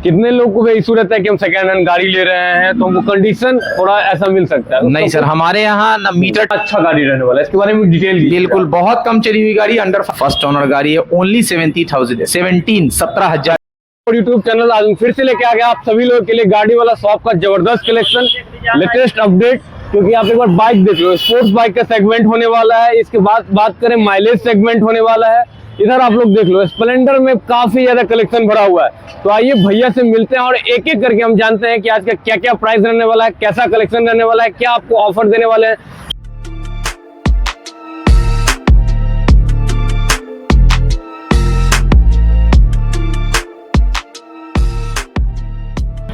कितने लोग को इशू रहता है कि हम सेकंड हैंड गाड़ी ले रहे हैं तो हमको कंडीशन थोड़ा ऐसा मिल सकता है? नहीं सर, हमारे यहाँ ना मीटर अच्छा गाड़ी रहने वाला है, इसके बारे में डिटेल दीजिए। बिल्कुल, बहुत कम चली हुई गाड़ी, अंडर फर्स्ट ओनर गाड़ी है, ओनली 17,000 यूट्यूब चैनल आज फिर से लेके आ गया आप सभी लोगों के लिए गाड़ी वाला शॉप का जबरदस्त कलेक्शन, लेटेस्ट अपडेट। क्योंकि आप एक बार बाइक देख लो, स्पोर्ट्स बाइक का सेगमेंट होने वाला है। इसके बाद बात करें माइलेज सेगमेंट होने वाला है। इधर आप लोग देख लो, स्प्लेंडर में काफी ज्यादा कलेक्शन भरा हुआ है। तो आइए भैया से मिलते हैं और एक एक करके हम जानते हैं कि आज का क्या क्या प्राइस रहने वाला है, कैसा कलेक्शन रहने वाला है, क्या आपको ऑफर देने वाले हैं।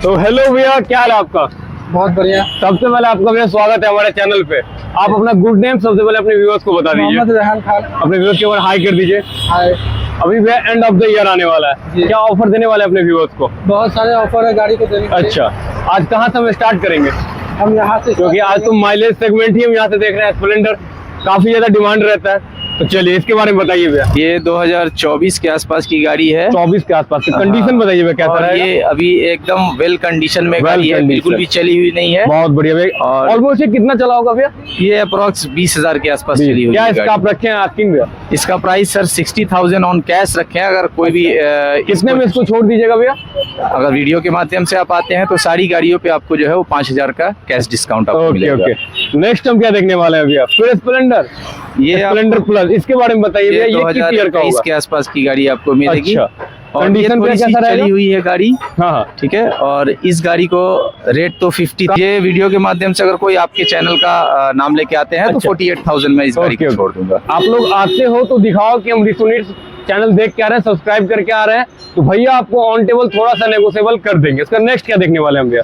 तो हेलो भैया, क्या हाल है आपका? बहुत बढ़िया। सबसे पहले आपका भैया स्वागत है हमारे चैनल पे। आप अपना गुड नेम सबसे पहले अपने व्यूअर्स को बता दीजिए। मोहम्मद रेहान खान। अपने व्यूअर्स के ऊपर हाई कर दीजिए। हाय। अभी भैया एंड ऑफ द ईयर आने वाला है, क्या ऑफर देने वाले अपने व्यूअर्स को? बहुत सारे ऑफर है गाड़ी को देने के लिए। अच्छा, आज कहाँ से हम स्टार्ट करेंगे? हम यहाँ से, क्योंकि आज तो माइलेज सेगमेंट ही हम यहाँ से देख रहे हैं, स्प्लेंडर काफी ज्यादा डिमांड रहता है। तो चलिए इसके बारे में बताइए भैया। ये 2024 के आसपास की गाड़ी है। 24 के आसपास की कंडीशन बताइए भैया कैसा रहेगा? ये अभी एकदम वेल कंडीशन में गाड़ी है, बिल्कुल भी चली हुई नहीं है। बहुत बढ़िया भैया। और ऑलमोस्ट ये कितना चला होगा भैया? ये अप्रोक्स 20,000 के आसपास चली हुई क्या है। इसका आप रखे हैं आस्किंग भैया? इसका प्राइस सर 60,000 ऑन कैश रखे हैं। अगर कोई भी कितने में इसको छोड़ दीजिएगा भैया? अगर वीडियो के माध्यम से आप आते हैं तो सारी गाड़ियों पे आपको जो है वो 5,000 का कैश डिस्काउंट आपको मिलेगा। नेक्स्ट हम क्या देखने वाले हैं भैया? फिर स्प्लेंडर, ये स्प्लेंडर प्लस, इसके बारे में बताइए भैया। ये किस ईयर का होगा? के आसपास की गाड़ी आपको मिलेगी। अच्छा, और कंडीशन ये कैसा रहेगा? चली हुई है गाड़ी। हाँ, ठीक है। और इस गाड़ी को रेट तो 50, ये वीडियो के माध्यम से अगर कोई आपके चैनल का नाम लेके आते हैं तो 48,000 में इस गाड़ी को छोड़ दूंगा। आप लोग आते हो तो दिखाओ कि हम रिसोनेट चैनल देख के आ रहे हैं, सब्सक्राइब करके आ रहे हैं, तो भैया आपको ऑन टेबल थोड़ा सा नेगोशिएबल कर देंगे। इसका नेक्स्ट क्या देखने वाले हैं भैया?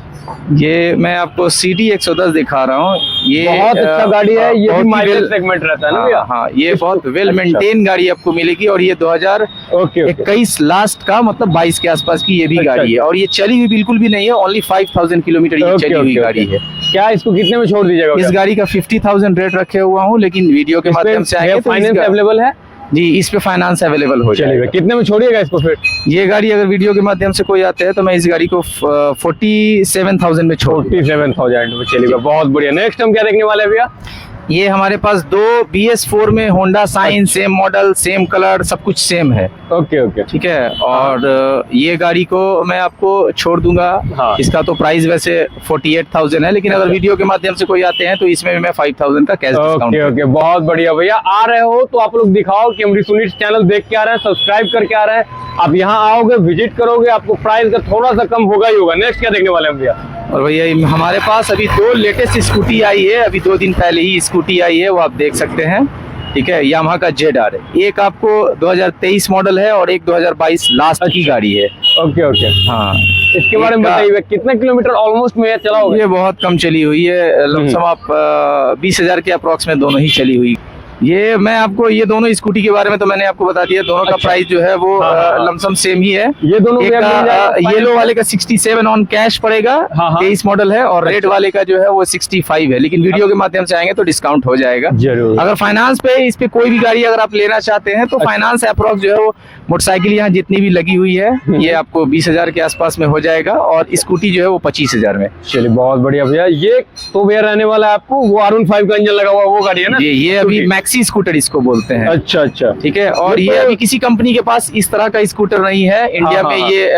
ये मैं आपको CD 110 दिखा रहा हूँ। ये बहुत अच्छा गाड़ी है, ये भी माइलेज सेगमेंट रहता है ना भैया? हाँ, ये बहुत वेल मेंटेन गाड़ी आपको मिलेगी। और ये 2021 लास्ट का, मतलब 22 के आसपास की ये भी गाड़ी है। और ये चली हुई बिल्कुल भी नहीं है, ओनली 5,000 किलोमीटर ये चली हुई गाड़ी है। क्या इसको कितने में छोड़ दीजिएगा? इस गाड़ी का 50,000 रेट रखे हुआ हूँ, लेकिन वीडियो के माध्यम से आएंगे तो फाइनेंस अवेलेबल है जी। इस पे फाइनेंस अवेलेबल हो जाएगा। कितने में छोड़िएगा इसको फिर? ये गाड़ी अगर वीडियो के माध्यम से कोई आता है तो मैं इस गाड़ी को 47,000 में छोड़ 47,000 में चलिएगा। बहुत बढ़िया। नेक्स्ट हम क्या देखने वाले हैं भैया? ये हमारे पास 2 BS4 में Honda Shine, same model, same colour, सब कुछ सेम है। ओके। ठीक है। और ये गाड़ी को मैं आपको छोड़ दूंगा। हाँ। इसका तो प्राइस वैसे 48,000 है, लेकिन अगर वीडियो के माध्यम से कोई आते हैं तो इसमें भी मैं 5,000 का कैश डिस्काउंट। ओके, बहुत बढ़िया भैया। आ रहे हो तो आप लोग दिखाओ कि हम रिसोनेट चैनल देख के आ रहे हैं, सब्सक्राइब करके आ रहे हैं। आप यहाँ आओगे, विजिट करोगे, आपको प्राइस का थोड़ा सा कम होगा ही होगा। नेक्स्ट क्या देखने वाले हैं भैया? और भैया हमारे पास अभी 2 लेटेस्ट स्कूटी आई है, अभी 2 दिन पहले ही स्कूटी आई है, वो आप देख सकते हैं। ठीक है। यामाहा का ZR है। एक आपको 2023 मॉडल है और एक 2022 लास्ट की गाड़ी है। ओके। हाँ, इसके बारे में बताइए, कितने किलोमीटर ऑलमोस्ट में चला होगा? ये बहुत कम चली हुई है, लमसम आप 20,000 के अप्रोक्स में दोनों ही चली हुई। ये मैं आपको, ये दोनों स्कूटी के बारे में तो मैंने आपको बता दिया। दोनों का प्राइस जो है वो लमसम सेम ही है। ये दोनों येलो वाले का 67 ऑन कैश पड़ेगा, 23 मॉडल है। और रेड वाले का जो है वो 65 है, लेकिन वीडियो के माध्यम से आएंगे तो डिस्काउंट हो जाएगा जरूर। अगर फाइनेंस पे इस पे कोई भी गाड़ी अगर आप लेना चाहते हैं तो फाइनेंस अप्रोक्स जो है वो मोटरसाइकिल यहाँ जितनी भी लगी हुई है ये आपको 20,000 के आसपास में हो जाएगा। और स्कूटी जो है वो 25,000 में। चलिए बहुत बढ़िया भैया। ये तो भैया रहने वाला है आपको वो R15 का इंजन लगा हुआ वो गाड़ी है ना? ये अभी मैक्सी स्कूटर इसको बोलते हैं। अच्छा। ठीक है। और ये अभी किसी कंपनी के पास इस तरह का स्कूटर नहीं है इंडिया में। ये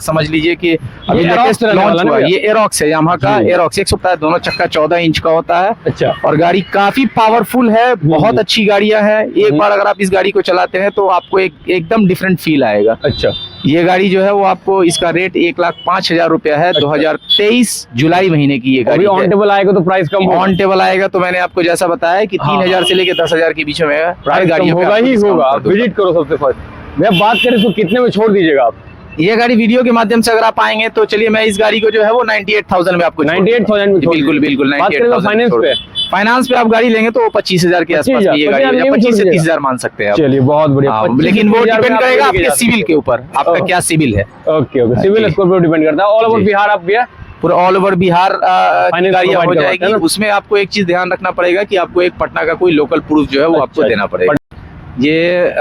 समझ लीजिए कि अभी लेटेस्ट लॉन्च हुआ। ये एरोक्स है, यामाहा का एरोक्स 150, दोनों चक्का 14 इंच का होता है। अच्छा। और गाड़ी काफी पावरफुल है, बहुत अच्छी गाड़ियां हैं। एक बार अगर आप इस गाड़ी को चलाते हैं तो आपको एकदम डिफरेंट फील आएगा। अच्छा। ये गाड़ी जो है वो आपको, इसका रेट 1,05,000 रुपया है। 2023 जुलाई महीने की ये गाड़ी है। ऑन टेबल आएगा तो प्राइस कम होगा। ऑन टेबल आएगा तो मैंने आपको जैसा बताया कि 3,000 से लेके 10,000 के बीच में प्राइस कम होगा ही होगा। आप विजिट करो सबसे फर्स्ट। भैया बात करें तो कितने में छोड़ दीजिएगा आप? ये गाड़ी वीडियो के माध्यम से अगर आप आएंगे तो चलिए मैं इस गाड़ी को जो है वो 98,000 में आपको 98,000 में बिल्कुल 98,000। फाइनेंस पे आप गाड़ी लेंगे तो 25,000 के आसपास ये गाड़ी 25 से 30,000 मान सकते हैं आप। चलिए बहुत बढ़िया। लेकिन वो डिपेंड करेगा आपके सिविल के ऊपर, आपका क्या सिविल है। ओके। सिविल स्कोर पर डिपेंड करता है। ऑल ओवर बिहार आप भैया पूरा ऑल ओवर बिहार गाड़ियां हो जाएगी। उसमें आपको एक चीज ध्यान रखना पड़ेगा कि आपको एक पटना का कोई लोकल प्रूफ जो है वो आपको देना पड़ेगा। ये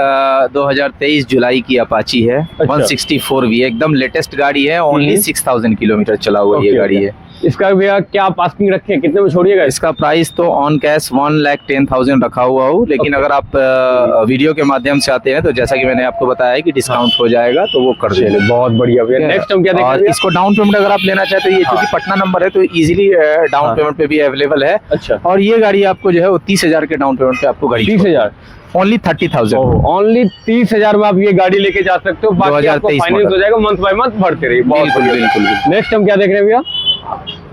2023 जुलाई की अपाची है। अच्छा। 164V एकदम लेटेस्ट गाड़ी है। ओनली 6000 किलोमीटर चला हुआ ये ओके, गाड़ी ओके। है। इसका भैया क्या आप आस्किंग रखे हैं, कितने में छोड़िएगा? इसका प्राइस तो ऑन कैश 1,10,000 रखा हुआ हो, लेकिन ओके। अगर आप वीडियो के माध्यम से आते हैं तो जैसा कि मैंने आपको बताया है कि डिस्काउंट हो जाएगा तो वो कर देंगे। बहुत बढ़िया भैया। नेक्स्ट हम क्या और देखेंगे? इसको डाउन पेमेंट अगर आप लेना चाहते हैं, ये क्योंकि पटना नंबर है तो इजीली डाउन हाँ। पेमेंट पे भी अवेलेबल है। अच्छा, और ये गाड़ी आपको जो है वो 30,000 के डाउन पेमेंट पे आपको गाड़ी 30,000 ओनली 30,000। ओनली 30,000 में आप ये गाड़ी लेके जा सकते हो। बाकी आपको 2023 फाइनेंस हो जाएगा, मंथ बाय मंथ भरते रहिए। बहुत बिल्कुल, बढ़िया। बिल्कुल। नेक्स्ट हम क्या देख रहे हैं भैया?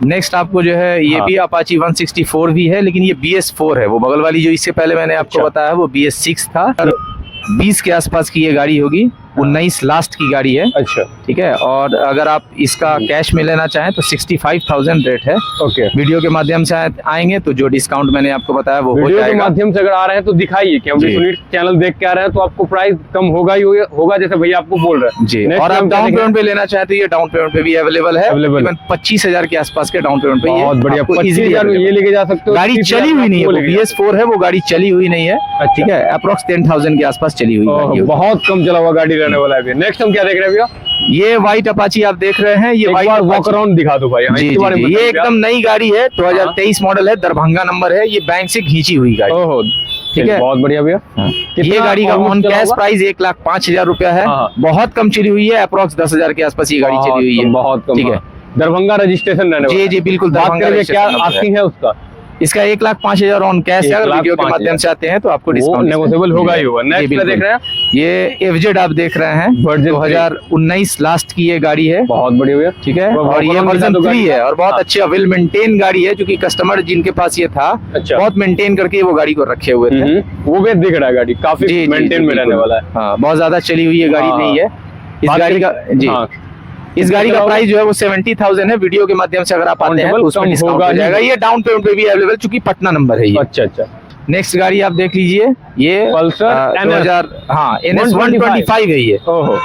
नेक्स्ट आपको जो है ये हाँ। भी अपाची 164 भी है, लेकिन ये BS4 है। वो बगल वाली जो इससे पहले मैंने आपको अच्छा। बताया वो BS6 था। 20 के आसपास की ये गाड़ी होगी। 19 लास्ट की गाड़ी है। अच्छा, ठीक है। और अगर आप इसका कैश में लेना चाहें तो 65,000 रेट है। ओके। वीडियो के माध्यम से आएंगे तो जो डिस्काउंट मैंने आपको बताया वो हो वीडियो के जाएगा। माध्यम से अगर आ रहे हैं तो दिखाइए कि हम जी। सुनील चैनल देख के आ रहे हैं तो आपको प्राइस कम होगा ही होगा, जैसे भैया आपको बोल रहे हैं। जी। Next और आप हम क्या डाउन देखेंगे? पेमेंट पे लेना चाहते हैं तो ये डाउन पेमेंट पे भी अवेलेबल है। Available। तकरीबन 25,000 के आसपास के डाउन पेमेंट पे ये बहुत बढ़िया। आपको easily 25,000 में ये available लेके जा सकते हो। गाड़ी 30,000 चली हुई नहीं है। वो वो लेके जा सकते BS4 है, वो गाड़ी चली हुई नहीं है। अच्छा। ठीक है। अप्रोक्स 10,000 के आसपास चली हुई हो। गाड़ी होगी। बहुत कम चला हुआ गाड़ी रहने वाला है भैया। नेक्स्ट हम क्या देख रहे हैं भैया? ये व्हाइट अपाची आप देख रहे हैं। ये एक व्हाइट बार वॉक अराउंड दिखा दो भाई। जी, इसके बारे में जी, ये बताइए एकदम नई गाड़ी है। 2023 मॉडल है। दरभंगा नंबर है। ये बैंक से घींची हुई गाड़ी। ओहो, ठीक है। बहुत बढ़िया भैया। ये कितना गाड़ी का almost ऑन चला कैश होगा? प्राइस 1,05,000 रुपया है। हाँ। बहुत कम चली हुई है। अप्रोक्स 10,000 के आसपास ये गाड़ी चली हुई है। बहुत कम। ठीक है। दरभंगा रजिस्ट्रेशन रहने वाला जी, है। जी, बिल्कुल। बात दरभंगा करेंगे क्या registration number है। आस्किंग है उसका? इसका 1,05,000 ऑन कैश है। अगर वीडियो के 1,05,000 माध्यम से आते हैं तो आपको वो डिस्काउंट नेगोशिएबल होगा ही होगा। नेक्स्ट क्या देख रहे हैं? ये FZ आप देख रहे हैं। Version 2019 लास्ट की ये गाड़ी है। बहुत बढ़िया भैया। ठीक है। और ये वर्जन 3 है और बहुत अच्छी वेल मेंटेन गाड़ी है, क्योंकि कस्टमर जिनके पास ये था अच्छा। बहुत मेंटेन करके वो गाड़ी को रखे हुए थे। वो भी दिख रहा है गाड़ी काफी जी, जी, मेंटेन जी, में रहने बिल्कुल। वाला है। हाँ, बहुत ज्यादा चली हुई ये गाड़ी हाँ। नहीं है। इस बात गाड़ी का करें- जी हाँ। इस गाड़ी का कितना प्राइस जो है वो 70,000 है। वीडियो के माध्यम से अगर आप आते हैं तो उसमें कम डिस्काउंट होगा हो ही। जाएगा। ये डाउन पेमेंट पे भी अवेलेबल, चूंकि पटना नंबर है ये। अच्छा, अच्छा। नेक्स्ट गाड़ी आप देख लीजिए। ये पल्सर NS 2000 हाँ NS 125 है ये। ओहो।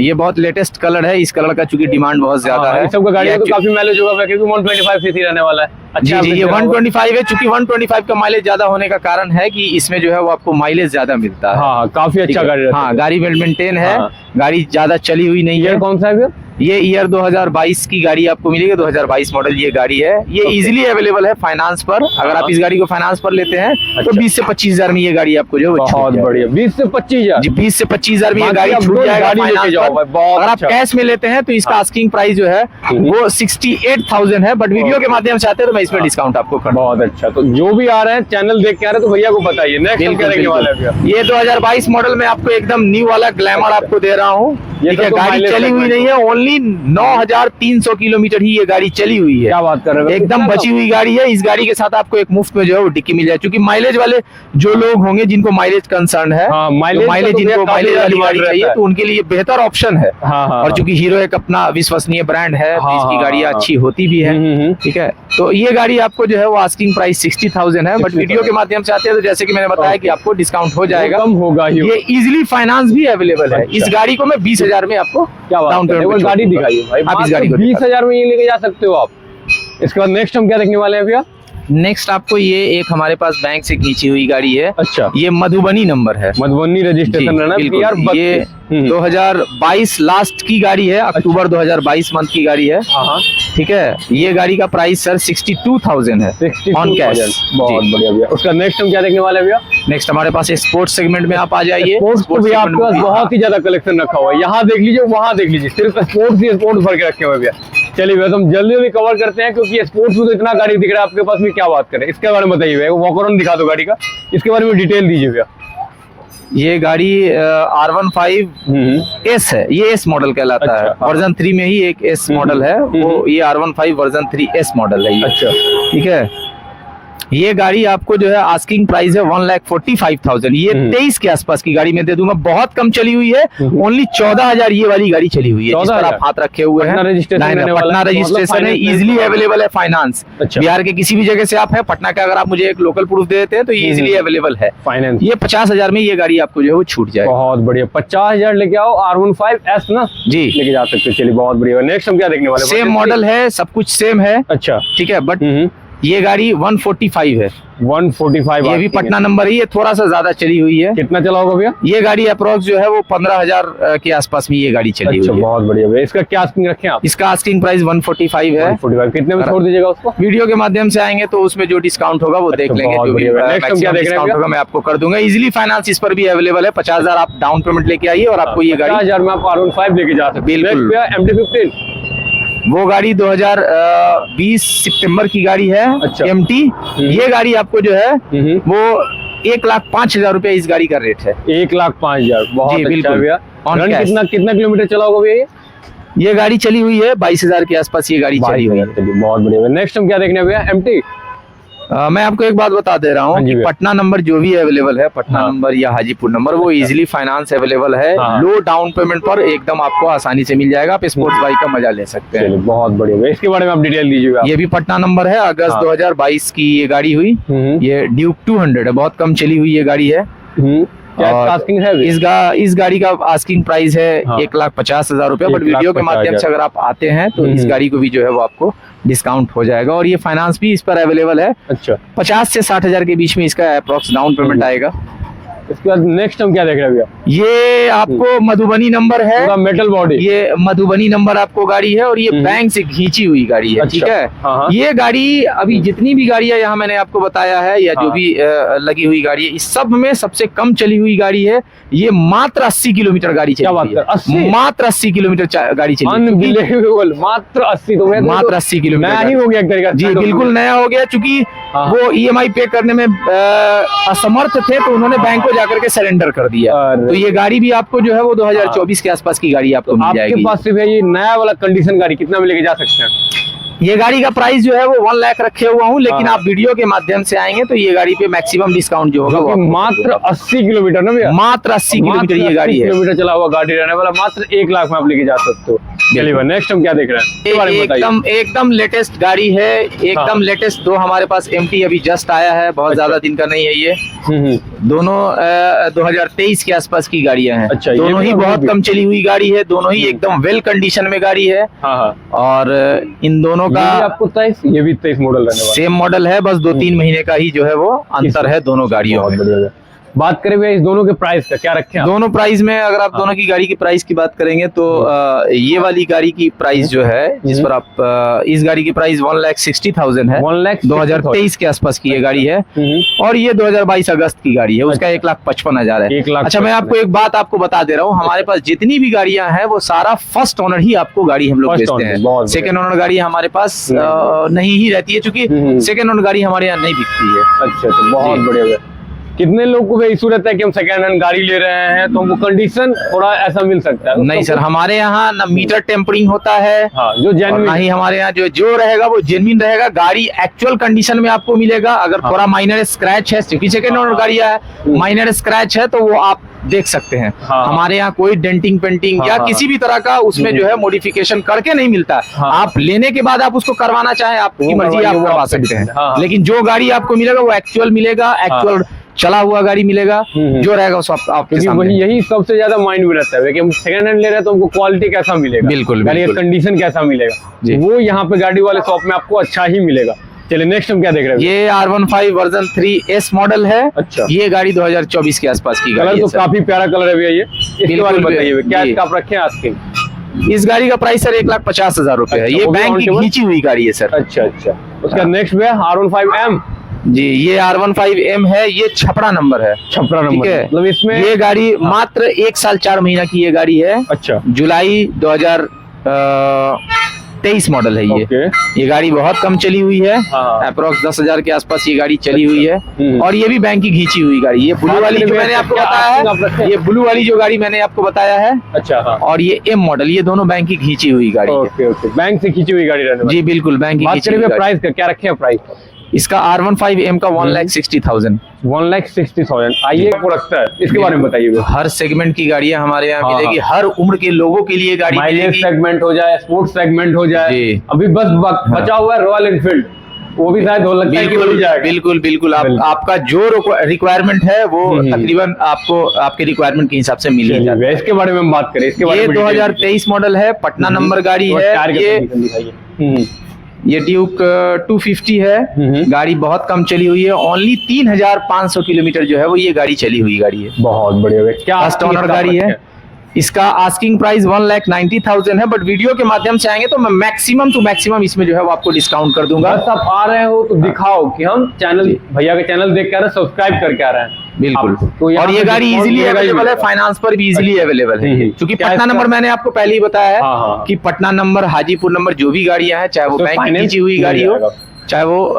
ये बहुत लेटेस्ट कलर है। इस कलर का चूंकि डिमांड बहुत ज्यादा है। इस सब का गाड़ी ये में तो actually- काफी माइलेज होगा क्योंकि 125 सीसी रहने वाला है। जी, अच्छा, जी, ये आपने 125 है। चूंकि 125 का माइलेज ज्यादा होने का कारण है कि इसमें जो है वो आपको माइलेज ज्यादा मिलता है। हाँ, काफी ठीक अच्छा है। गाड़ी रहता हाँ, है। गाड़ी वेल मेंटेन है। हाँ। गाड़ी ज्यादा चली हुई नहीं है। ये कौन सा है भैया? ये ईयर 2022 की गाड़ी आपको मिलेगी। 2022 मॉडल ये गाड़ी है। ये इजीली अवेलेबल है फाइनेंस पर। अगर आप इस गाड़ी को फाइनेंस पर लेते हैं तो अच्छा। 20 से 25,000 में ये गाड़ी आपको जो है वो छूट बहुत जाएगी। बढ़िया। 20 से 25,000 जी, 20 से 25,000 में ये बाकी गाड़ी आप छूट दो जाएगा गाड़ी लेके फाइनेंस जाओ पर। भाई, बहुत अगर आप अच्छा। कैश में लेते हैं तो इसका आस्किंग प्राइस जो है वो 68,000 है। बट वीडियो के माध्यम से आते हैं तो मैं इसमें डिस्काउंट आपको कर दूंगा। बहुत अच्छा। तो जो भी आ रहे हैं चैनल देख के आ रहे हैं तो भैया को बताइए। नेक्स्ट हम क्या देखने वाले हैं भैया? ये 2022 मॉडल में आपको एकदम न्यू वाला ग्लैमर आपको दे रहा हूँ। ये ठीक है। तो गाड़ी mileage चली हुई segment नहीं है। ओनली 9,300 किलोमीटर ही ये गाड़ी चली हुई है। क्या बात कर रहे हो? एकदम कितना बची हुई गाड़ी है। इस गाड़ी के साथ आपको एक मुफ्त में जो है वो डिक्की मिल जाए। क्योंकि माइलेज वाले जो लोग होंगे जिनको माइलेज कंसर्न है, हाँ, माइलेज का तो जिनको भैया माइलेज वाली काफी गाड़ी रहता चाहिए है। तो उनके लिए बेहतर ऑप्शन है। हाँ, हाँ, और चूंकि हीरो एक अपना विश्वसनीय ब्रांड है तो हाँ, इसकी हाँ, गाड़ियाँ हाँ। अच्छी होती भी है। ठीक है। तो ये गाड़ी आपको जो है वो आस्किंग प्राइस 60,000 है। बट 60,000 वीडियो के माध्यम से आते हैं तो जैसे कि मैंने बताया कि आपको डिस्काउंट हो जाएगा। कम होगा ही। ये इजीली फाइनेंस भी अवेलेबल है। अच्छा। इस गाड़ी को मैं 20,000 में आपको क्या बात डाउन कर रहे हो? पेमेंट गाड़ी दिखाइए भाई। आप इस गाड़ी को 20,000 में ये लेके जा सकते हो आप। इसके बाद नेक्स्ट हम क्या देखने वाले हैं भैया? नेक्स्ट आपको ये एक हमारे पास बैंक से खींची हुई गाड़ी है। अच्छा। ये मधुबनी नंबर है। मधुबनी जी, रजिस्ट्रेशन रहना बिल्कुल। PR ये 2022 लास्ट की गाड़ी है। अक्टूबर 2022 मंथ की गाड़ी है। हाँ, ठीक है। ये गाड़ी का प्राइस सर 62,000 है 62,000 ऑन कैश। बहुत बढ़िया भैया। उसका नेक्स्ट हम क्या देखने वाले हैं भैया? नेक्स्ट हमारे पास स्पोर्ट्स सेगमेंट में आप आ जाइए। स्पोर्ट्स को भी आपके पास बहुत ही ज्यादा कलेक्शन रखा हुआ है। यहाँ देख लीजिए, वहाँ देख लीजिए, सिर्फ स्पोर्ट्स ही स्पोर्ट्स भर के रखे हुए हैं भैया। चलिए भैया, तो हम जल्दी जल्दी कवर करते हैं क्योंकि स्पोर्ट्स में तो इतना गाड़ी दिख रहा है आपके पास में। क्या बात करें, इसके बारे में बताइए भैया। वॉक अराउंड दिखा दो गाड़ी का, इसके बारे में डिटेल दीजिए भैया। ये गाड़ी R15 S है। ये S मॉडल कहलाता अच्छा, है। हाँ। वर्जन 3 में ही एक S मॉडल है। वो ये R15 वर्जन 3 S मॉडल है ये। अच्छा। ठीक है। ये गाड़ी आपको जो है आस्किंग प्राइस है 1,45,000। ये 23 के आसपास की गाड़ी में दे दूंगा। बहुत कम चली हुई है। ओनली 14,000 ये वाली गाड़ी चली हुई है, जिस पर आप हाथ रखे हुए हैं। पटना रजिस्ट्रेशन रहने वाला पटना है, रजिस्ट्रेशन है। मतलब इजिली finance अवेलेबल है फाइनेंस। अच्छा। बिहार के किसी भी जगह से आप है, पटना का अगर आप मुझे एक लोकल प्रूफ दे देते हैं तो ये इजिली अवेलेबल है। फाइनेंस ये 50,000 में ये गाड़ी आपको जो है वो छूट जाएगी। बहुत बढ़िया। 50,000 लेके आओ। R15S ना जी, लेके जा सकते हो। चलिए बहुत बढ़िया। नेक्स्ट हम क्या देखने वाले हैं? सेम मॉडल है, सब कुछ सेम है। अच्छा। ठीक है। बट ये गाड़ी 145 है। 145 ये भी पटना नंबर ही है, थोड़ा सा ज्यादा चली हुई है। कितना चला होगा भैया? ये गाड़ी अप्रोक्स जो है वो 15,000 के आसपास में ये गाड़ी चली अच्छा, हुई है। बहुत बढ़िया भैया। इसका क्या आस्किंग रखे आप? इसका आस्किंग प्राइस 145 है। 145 कितने में छोड़ दीजिएगा उसको? वीडियो के माध्यम से आएंगे तो उसमें जो डिस्काउंट होगा वो देख लेंगे, बहुत जो भी बढ़िया। Next हम क्या मैक्सिमम देख रहे हैं डिस्काउंट भैया? होगा मैं आपको कर दूंगा। इजीली फाइनेंस इस पर भी अवेलेबल है। 50,000 आप डाउन पेमेंट लेके आइए और आपको ये गाड़ी 50,000 में आप R15 लेके जा सकते हैं। बिल्कुल। भैया MT-15 वो गाड़ी 2020 सितंबर की गाड़ी है। अच्छा। MT ये गाड़ी आपको जो है वो 1,05,000 रुपए इस गाड़ी का रेट है। 1,05,000 बहुत जी, अच्छा बिल्कुल। भैया। On run cash। कितना किलोमीटर चला होगा भैया? ये गाड़ी चली हुई है 22,000 के आसपास ये गाड़ी चली हुई है। चलिए, बहुत बढ़िया। नेक्स्ट हम क्या देखने भैया? MT मैं आपको एक बात बता दे रहा हाँ हूँ जी कि भैया। पटना नंबर जो भी अवेलेबल है, पटना हाँ। नंबर या हाजीपुर नंबर, वो इजीली फाइनेंस अवेलेबल है। हाँ। लो डाउन पेमेंट पर एकदम आपको आसानी से मिल जाएगा। आप स्पोर्ट्स बाइक का मजा ले सकते हैं। चलिए, बहुत बढ़िया भैया। इसके बारे में आप डिटेल दीजिएगा। ये भी पटना नंबर है। अगस्त हाँ। 2022 की ये गाड़ी हुई। ये ड्यूक 200 है, बहुत कम चली हुई ये गाड़ी है। क्या और आस्किंग है भैया? इस गाड़ी का आस्किंग प्राइस है हाँ। 1,50,000 रुपया। बट वीडियो के 1,50,000 माध्यम से अगर आप आते हैं तो इस गाड़ी को भी जो है वो आपको डिस्काउंट हो जाएगा। और ये फाइनेंस भी इस पर अवेलेबल है। अच्छा, 50 से 60,000 के बीच में इसका अप्रोक्स डाउन पेमेंट आएगा। इसके बाद नेक्स्ट हम क्या देख रहे हैं भैया? ये आपको मधुबनी नंबर है। पूरा मेटल बॉडी। ये मधुबनी नंबर आपको गाड़ी है और ये बैंक से खींची हुई गाड़ी है। अच्छा। ठीक है। हाँ। ये गाड़ी अभी जितनी भी गाड़ियां यहाँ मैंने आपको बताया है या जो हाँ। भी लगी हुई गाड़ी है, इस सब में सबसे कम चली हुई गाड़ी है। ये मात्र 80 किलोमीटर गाड़ी चली क्या बात हुई कर, है। 80? मात्र 80 किलोमीटर गाड़ी चली हुई है। अनबिलीवेबल, मात्र 80। तो भैया मात्र 80 किलोमीटर नया ही हो गया एक तरीका से। जी बिल्कुल नया हो गया, चूंकि हाँ। वो EMI पे करने में असमर्थ थे तो उन्होंने बैंक को जाकर के सरेंडर कर दिया। अरे। तो ये गाड़ी भी आपको जो है वो 2024 के आसपास की गाड़ी आपको मिल आपके जाएगी। पास से भैया ये नया वाला कंडीशन गाड़ी कितना में लेके जा सकते हैं? ये गाड़ी का प्राइस जो है वो 1 लाख रखे हुआ हूँ, लेकिन हाँ। आप वीडियो के माध्यम से आएंगे तो ये गाड़ी पे मैक्सिमम डिस्काउंट जो होगा वो क्योंकि आपको मात्र 80 किलोमीटर ना भैया? मात्र 80 किलोमीटर ये गाड़ी है। किलोमीटर चला हुआ गाड़ी रहने वाला, मात्र 1 लाख में आप लेके जा सकते हो। चलिए भाई, नेक्स्ट हम क्या देख रहे हैं? इसके बारे में बताइए। एकदम लेटेस्ट गाड़ी है, एकदम लेटेस्ट। दो हमारे पास MT अभी जस्ट आया है, बहुत अच्छा। ज्यादा दिन का नहीं है ये। दोनों 2023 के आसपास की गाड़ियां हैं। अच्छा, ये दोनों भी ही अभी बहुत भी। कम चली हुई गाड़ी है। दोनों ही एकदम वेल कंडीशन में गाड़ी है। हाँ। और इन दोनों का ये भी आपको 23, ये भी 23 मॉडल रहने वाला। सेम मॉडल है, बस 2-3 महीने का ही जो है वो अंतर है दोनों गाड़ियों बहुत में। बढ़िया भैया। बात करें भैया इस दोनों के प्राइस का, क्या रखे हैं आप? दोनों प्राइस में अगर आप दोनों की गाड़ी की प्राइस की बात करेंगे तो ये वाली गाड़ी की प्राइस जो है जिस पर आप इस गाड़ी की प्राइस 1,60,000 है। 1,60,000 2023 के आसपास की ये गाड़ी है। और ये 2022 अगस्त की गाड़ी है, उसका 1,55,000 है। 1,55,000। अच्छा, मैं आपको एक बात आपको बता दे रहा हूँ, हमारे पास जितनी भी गाड़ियां हैं वो सारा फर्स्ट ओनर ही आपको गाड़ी हम लोग First बेचते owner, बहुत हैं। सेकंड ओनर गाड़ी हमारे पास नहीं ही रहती है, क्योंकि सेकंड ओनर गाड़ी हमारे यहाँ नहीं बिकती है। अच्छा, तो बहुत जी। बढ़िया भैया। कितने लोग को भाई इशू रहता है कि हम सेकंड हैंड गाड़ी ले रहे हैं तो हमको कंडीशन थोड़ा ऐसा मिल सकता है? नहीं सर, हमारे यहाँ ना मीटर टेम्परिंग होता है हाँ, जो और ना जेन्युइन ही हमारे यहाँ जो रहेगा वो जेन्युइन रहेगा। गाड़ी एक्चुअल कंडीशन में आपको मिलेगा। अगर थोड़ा माइनर स्क्रैच है, क्योंकि सेकंड ओनर गाड़ी है, माइनर स्क्रैच है तो वो आप देख सकते हैं। हाँ। हमारे यहाँ कोई डेंटिंग पेंटिंग या हाँ। किसी भी तरह का उसमें जो है मॉडिफिकेशन करके नहीं मिलता। हाँ। आप लेने के बाद आप उसको करवाना चाहें, आपकी वो मर्जी, करवाइए, आप वो करवा आपके सकते हैं। हाँ। लेकिन जो गाड़ी आपको मिलेगा वो एक्चुअल मिलेगा, एक्चुअल चला हुआ गाड़ी मिलेगा। जो रहेगा वो सब आपके क्योंकि सामने। वही यही सबसे ज्यादा माइंड में रहता है कि हम सेकंड हैंड ले रहे हैं तो हमको क्वालिटी कैसा मिलेगा, बिल्कुल, गाड़ी का बिल्कुल। कंडीशन कैसा मिलेगा, जी। वो यहाँ पे गाड़ी वाले शॉप में आपको अच्छा ही मिलेगा। चलिए नेक्स्ट हम क्या देख रहे हैं? ये R15 वर्जन 3S मॉडल है। अच्छा। ये गाड़ी 2024 के आसपास की कलर गाड़ी तो है सर। काफी प्यारा कलर है भैया ये। इसके बिल्कुल बारे में बताइए भैया, क्या जी। इसका आप रखे हैं आस्किंग? इस गाड़ी का प्राइस सर 1,50,000 रुपए है। अच्छा, ये वो भी बैंक on की table? खींची हुई गाड़ी है सर। अच्छा। उसका नेक्स्ट भैया R15M। जी, ये R15M है। ये छपरा नंबर है। छपरा नंबर ठीक है। मतलब इसमें ये गाड़ी मात्र 1 साल 4 महीना की ये गाड़ी है। अच्छा, जुलाई 2023 मॉडल है ये। ओके। ये गाड़ी बहुत कम चली हुई है, हाँ। अप्रोक्स 10,000 के आसपास ये गाड़ी चली हुई है। और ये भी बैंक की खींची हुई गाड़ी। ये ब्लू वाली जो मैंने आपको क्या बताया आप रखे है, हैं? ये ब्लू वाली जो गाड़ी मैंने आपको बताया है, अच्छा। हाँ, और ये M मॉडल, ये दोनों बैंक की खींची हुई गाड़ी है। ओके। बैंक से खींची हुई गाड़ी रहने वाली। जी बिल्कुल, बैंक की बात खींची करें हुई भैया गाड़ी। प्राइस का, क्या रखे हैं प्राइस? इसका R15M का 1,60,000। 1,60,000 आइए आपको रखता है, इसके बारे में बताइए भैया। हर सेगमेंट की गाड़ियां हमारे यहाँ हाँ, मिलेगी। हर उम्र के लोगों के लिए गाड़ी माइलेज मिलेगी। सेगमेंट हो जाए, स्पोर्ट्स सेगमेंट हो जाए। जी। अभी बस बचा हुआ है रॉयल एनफील्ड, वो भी शायद हो लगता है कि मिल जाएगा। बिल्कुल बिल्कुल। आपका जो रिक्वायरमेंट है वो तकरीबन आपको आपके रिक्वायरमेंट के हिसाब से मिल चलिए जाएगा। भैया, इसके बारे में हम बात करें। इसके बारे ये में 2023 मॉडल है, पटना नंबर गाड़ी है। ये ये ड्यूक 250 है, गाड़ी बहुत कम चली हुई है, ओनली 3500 किलोमीटर जो है वो ये गाड़ी चली हुई गाड़ी है। बहुत बढ़िया भैया। क्या फर्स्ट ओनर गाड़ी है। इसका आस्किंग प्राइस 1,90,000 है, बट वीडियो के माध्यम से आएंगे तो मैं मैक्सिमम टू मैक्सिमम इसमें जो है वो आपको डिस्काउंट कर दूंगा। बस आप आ रहे हो तो दिखाओ कि हम चैनल, भैया का चैनल देख के आ रहे हैं, सब्सक्राइब करके आ रहे हैं। बिल्कुल। तो और ये गाड़ी इजीली अवेलेबल है, फाइनेंस पर भी इजीली अवेलेबल है, क्योंकि पटना नंबर मैंने आपको पहले ही बताया है कि पटना नंबर, हाजीपुर नंबर जो भी गाड़ियां हैं, चाहे वो बैंक की खींची हुई गाड़ी हो, चाहे वो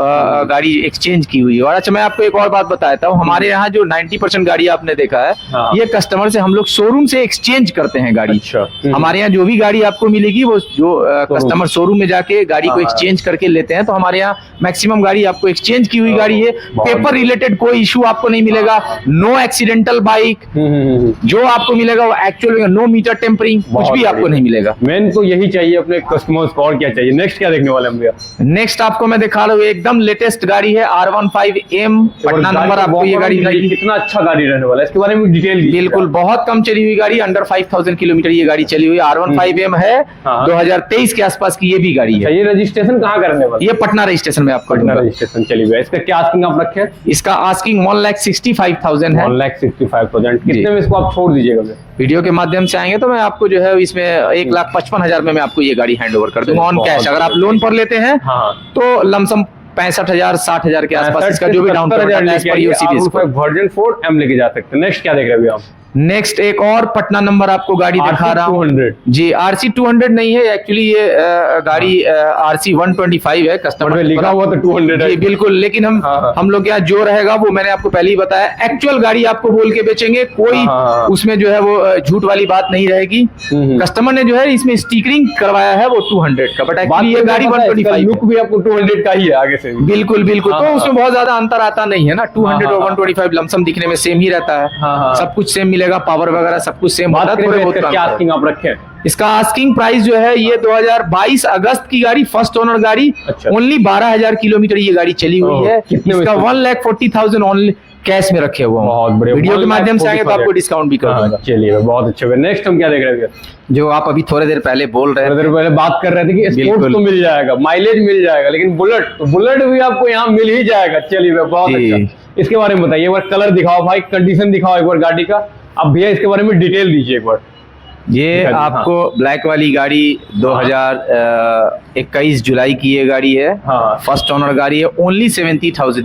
गाड़ी एक्सचेंज की हुई हो। और अच्छा, मैं आपको एक और बात बताता हूँ, हमारे यहाँ जो 90% गाड़ी आपने देखा है, ये कस्टमर से हम लोग शोरूम से एक्सचेंज करते हैं गाड़ी। अच्छा। हमारे यहाँ जो भी गाड़ी आपको मिलेगी वो जो कस्टमर शोरूम में जाके गाड़ी को एक्सचेंज करके लेते हैं, तो हमारे यहाँ मैक्सिमम गाड़ी आपको एक्सचेंज की हुई गाड़ी है। पेपर रिलेटेड कोई इशू आपको नहीं मिलेगा, नो एक्सीडेंटल बाइक, जो आपको मिलेगा वो एक्चुअल, नो मीटर टेम्परिंग, कुछ भी आपको नहीं मिलेगा। मेन तो यही चाहिए अपने कस्टमर्स को, और क्या चाहिए। नेक्स्ट क्या देखने वाले हैं भैया? नेक्स्ट आपको मैं दिखा रहा हूँ, एकदम लेटेस्ट गाड़ी है R15M, पटना नंबर आपको ये गाड़ी मिलेगी। कितना अच्छा गाड़ी रहने वाला है, इसके बारे में डिटेल। बिल्कुल, बहुत कम चली हुई गाड़ी, अंडर 5000 किलोमीटर ये गाड़ी चली हुई। R15M है, 2023 के आसपास की ये भी गाड़ी है। ये रजिस्ट्रेशन कहाँ करने वाला? ये पटना रजिस्ट्रेशन में आपको रजिस्ट्रेशन चली हुई है। इसका क्या आस्किंग आप रखे? इसका आस्किंग 1,65,000 है। 1,65,000 कितने में इसको आप छोड़ दीजिएगा? वीडियो के माध्यम से आएंगे तो मैं आपको जो है इसमें 1,55,000 में मैं आपको ये गाड़ी हैंड ओवर कर दूंगा ऑन कैश। अगर आप लोन पर लेते हैं तो लमसम 65,000 60,000 के आसपास इसका जो भी डाउन पेमेंट वर्जन 4M लेके जा सकते हैं। नेक्स्ट क्या देख रहे हैं अभी आप? नेक्स्ट एक और पटना नंबर आपको गाड़ी दिखा रहा हूँ जी। RC 200 नहीं है एक्चुअली, ये गाड़ी RC 125 है। कस्टमर में लिखा हुआ तो 200 है बिल्कुल, लेकिन हम लोग यहाँ जो रहेगा वो मैंने आपको पहले ही बताया, एक्चुअल गाड़ी आपको बोल के बेचेंगे, कोई उसमें जो है वो झूठ वाली बात नहीं रहेगी। कस्टमर ने जो है इसमें स्टिकरिंग करवाया है वो 200 का, बट एक्चुअली ये गाड़ी 125 लुक भी आपको 200 का ही है आगे से। बिल्कुल बिल्कुल, तो उसमें बहुत ज्यादा अंतर आता नहीं है ना। 200 और 125 लमसम दिखने में सेम ही रहता है, सब कुछ सेम मिलेगा, पावर वगैरह सब कुछ सेम होता है। क्या आस्किंग आप रखे? इसका आस्किंग प्राइस जो है ये 2022 अगस्त की गाड़ी, फर्स्ट ओनर गाड़ी, ओनली 12,000 किलोमीटर ये गाड़ी चली हुई है। इसका 1,40,000 ओनली कैश में रखे हुए हैं। बहुत बढ़िया। वीडियो के माध्यम से आएंगे तो आपको डिस्काउंट भी कर दूंगा। चलिए बहुत अच्छे। नेक्स्ट हम क्या देख रहे हैं? जो आप अभी थोड़ी देर पहले बोल रहे थे, पहले बात कर रहे थे कि स्पोर्ट्स तो मिल जाएगा, माइलेज मिल जाएगा, लेकिन बुलेट भी आपको यहाँ मिल ही जाएगा। चलिए बहुत अच्छा। इसके बारे में बताइए, एक बार कलर दिखाओ भाई, कंडीशन दिखाओ एक बार गाड़ी का। अब भैया इसके बारे में डिटेल दीजिए एक बार। ये आपको ब्लैक वाली गाड़ी 2021 जुलाई की ये गाड़ी है। फर्स्ट ओनर गाड़ी है, ओनली 17,000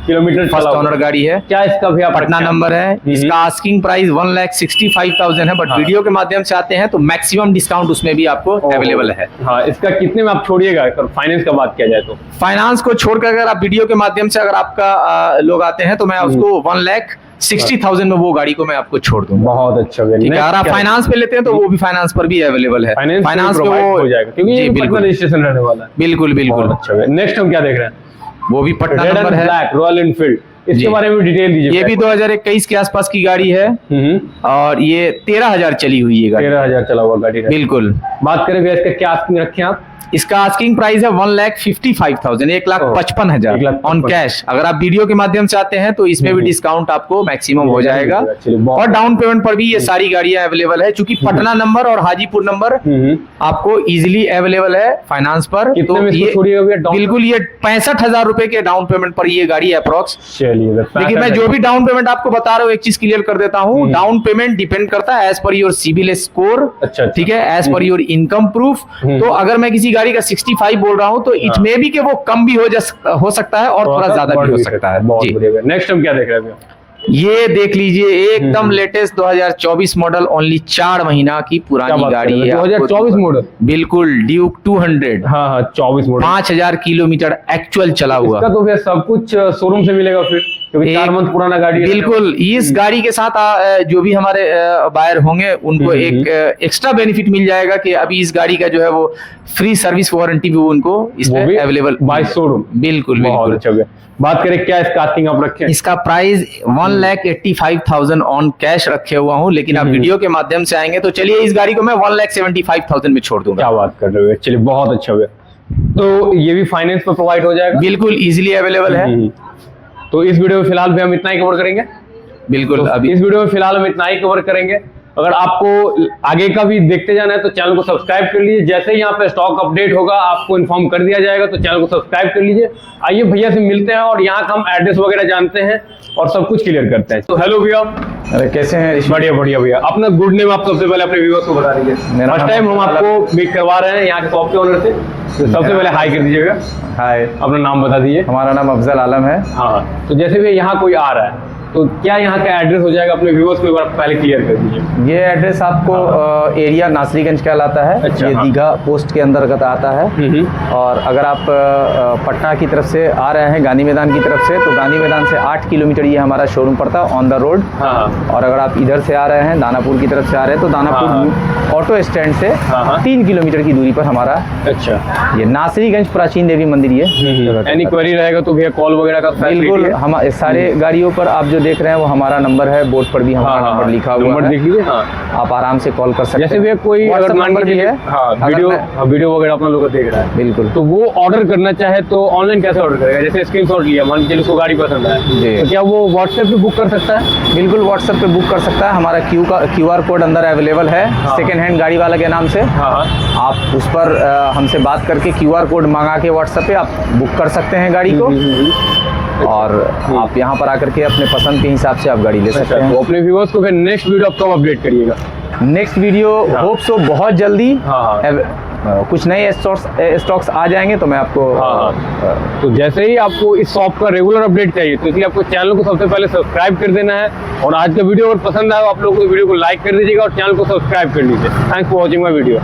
किलोमीटर फर्स्ट ओनर गाड़ी है। क्या इसका भैया पटना नंबर है। इसका आस्किंग प्राइस 1,65,000 है, बट वीडियो के माध्यम से आते हैं तो मैक्सिमम डिस्काउंट उसमें भी आपको अवेलेबल है। इसका कितने में आप छोड़िएगा? फाइनेंस का बात किया जाए तो फाइनेंस को छोड़कर अगर आप वीडियो के माध्यम से अगर आपका लोग आते हैं तो मैं उसको 1,60,000 में वो गाड़ी को मैं आपको छोड़ दूंगा। बहुत अच्छा। अगर आप फाइनेंस पे लेते हैं तो वो भी फाइनेंस पर भी अवेलेबल है। फाइनेंस पे वो हो जाएगा क्योंकि पटना रजिस्ट्रेशन रहने वाला है। बिल्कुल बिल्कुल। अच्छा, नेक्स्ट हम क्या देख रहे हैं? वो भी पटना नंबर है, रॉयल एनफील्ड। इसके बारे में डिटेल दीजिए। ये भी 2021 के आसपास की गाड़ी है और ये 13,000 चली हुई है गाड़ी। 13,000 चला हुआ गाड़ी। बिल्कुल। बात करें इसका क्या आस्किंग रखे आप? इसका आस्किंग प्राइस है 1,55,000, 1,55,000 ऑन कैश। अगर आप वीडियो के माध्यम से आते हैं तो इसमें भी डिस्काउंट आपको मैक्सिमम हो जाएगा, और डाउन पेमेंट पर भी ये सारी गाड़ियां अवेलेबल है, क्योंकि पटना नंबर और हाजीपुर नंबर आपको इजीली अवेलेबल है फाइनेंस पर। तो ये बिल्कुल ये 65,000 रुपए के डाउन पेमेंट पर ये गाड़ी है अप्रोक्स। लेकिन मैं जो भी डाउन पेमेंट आपको बता रहा हूँ एक चीज क्लियर कर देता हूँ, डाउन पेमेंट डिपेंड करता है as per your civil score, ठीक है, as per your income proof. तो अगर मैं किसी गाड़ी का 65 बोल रहा हूं तो इट मे बी कि वो कम भी हो सकता है और थोड़ा ज्यादा भी हो सकता है। नेक्स्ट हम क्या देख रहे हैं? ये देख लीजिए, एकदम लेटेस्ट 2024 मॉडल, ओनली 4 महीना की पुरानी गाड़ी है। 2024 मॉडल? बिल्कुल, ड्यूक 200। 24 मॉडल, 5,000 किलोमीटर एक्चुअल चला हुआ। इसका तो भैया सब कुछ शोरूम से मिलेगा फिर, क्योंकि 4 मंथ पुराना गाड़ी है। बिल्कुल। इस गाड़ी के साथ जो भी हमारे बायर होंगे उनको एक एक्स्ट्रा बेनिफिट मिल जाएगा कि अभी इस गाड़ी का जो है वो फ्री सर्विस वारंटी भी उनको इसमें अवेलेबल बाय शोरूम। बिल्कुल बिल्कुल। बात करें क्या इसका आस्किंग आप रखे? इसका प्राइस 1,85,000 ऑन कैश रखे हुआ हूँ, लेकिन आप वीडियो के माध्यम से आएंगे तो चलिए इस गाड़ी को मैं 1,75,000 में छोड़ दूंगा। क्या बात कर रहे हो? चलिए बहुत अच्छा हुआ। तो ये भी फाइनेंस पर प्रोवाइड हो जाएगा? बिल्कुल इजिली अवेलेबल है। तो इस वीडियो में फिलहाल भी हम इतना ही कवर करेंगे। बिल्कुल, तो अभी इस वीडियो में फिलहाल हम इतना ही कवर करेंगे। अगर आपको आगे का भी देखते जाना है तो चैनल को सब्सक्राइब कर लीजिए। जैसे ही यहाँ पे स्टॉक अपडेट होगा आपको इन्फॉर्म कर दिया जाएगा, तो चैनल को सब्सक्राइब कर लीजिए। आइए भैया से मिलते हैं और यहाँ का हम एड्रेस वगैरह जानते हैं और सब कुछ क्लियर करते हैं। तो हेलो भैया। अरे कैसे हैं? बढ़िया बढ़िया भैया। अपना गुड नेम आप सबसे पहले अपने व्यूअर्स को बता दीजिए। फर्स्ट टाइम हम आपको मीट करवा रहे हैं यहाँ के शॉप के ओनर से, तो सबसे पहले हाई कर दीजिएगा। हाय, अपना नाम बता दीजिए। हमारा नाम अफजल आलम है। हाँ, तो जैसे भी यहाँ कोई आ रहा है तो क्या यहाँ का एड्रेस हो जाएगा, अपने व्यूअर्स को एक बार पहले क्लियर कर दीजिए। ये एड्रेस आपको एरिया नासरीगंज कहलाता है। अच्छा, ये हाँ। दीघा पोस्ट के अंतर्गत आता है। और अगर आप पटना की तरफ से आ रहे हैं, गांधी मैदान की तरफ से, तो गांधी मैदान से 8 किलोमीटर ये हमारा शोरूम पड़ता है ऑन द रोड। हाँ। और अगर आप इधर से आ रहे हैं, दानापुर की तरफ से आ रहे हैं, तो दानापुर ऑटो स्टैंड से 3 किलोमीटर की दूरी पर हमारा अच्छा ये नासरीगंज प्राचीन देवी मंदिर ये। एनी क्वेरी रहेगा तो भैया कॉल वगैरह का बिल्कुल, हम सारे गाड़ियों पर आप जो देख रहे हैं वो हमारा नंबर है, बोर्ड पर भी हमारा नंबर लिखा हुआ है। नंबर देख लीजिए। हाँ, आप आराम से कॉल कर सकते हैं। जैसे भी कोई अगर मान नंबर भी लीजिए है, वीडियो वगैरह अपना लोग देख रहा है, बिल्कुल, तो वो ऑर्डर करना चाहे तो ऑनलाइन कैसे ऑर्डर करेगा? जैसे स्क्रीनशॉट लिया, मान लीजिए उसको गाड़ी पसंद है, तो क्या वो व्हाट्सएप पे बुक कर सकता है? बिल्कुल, व्हाट्सएप पे बुक कर सकता है। हमारा QR कोड अंदर अवेलेबल है सेकेंड हैंड गाड़ी वाला के नाम से। आप उस पर हमसे बात करके QR कोड मंगा के व्हाट्सएप पे आप बुक कर सकते हैं गाड़ी को, और आप यहाँ पर आकर के अपने पसंद के हिसाब से आप गाड़ी ले सकते हैं। तो अपने व्यूअर्स को फिर नेक्स्ट वीडियो आप कब अपडेट करिएगा? नेक्स्ट वीडियो होप सो बहुत जल्दी कुछ नए स्टॉक्स आ जाएंगे तो मैं आपको तो जैसे ही आपको इस शॉप का रेगुलर अपडेट चाहिए तो इसलिए आपको चैनल को सबसे पहले सब्सक्राइब कर देना है। और आज का वीडियो अगर पसंद आया आप लोगों को वीडियो को लाइक कर दीजिएगा और चैनल को सब्सक्राइब कर लीजिए। Thanks for watching my video.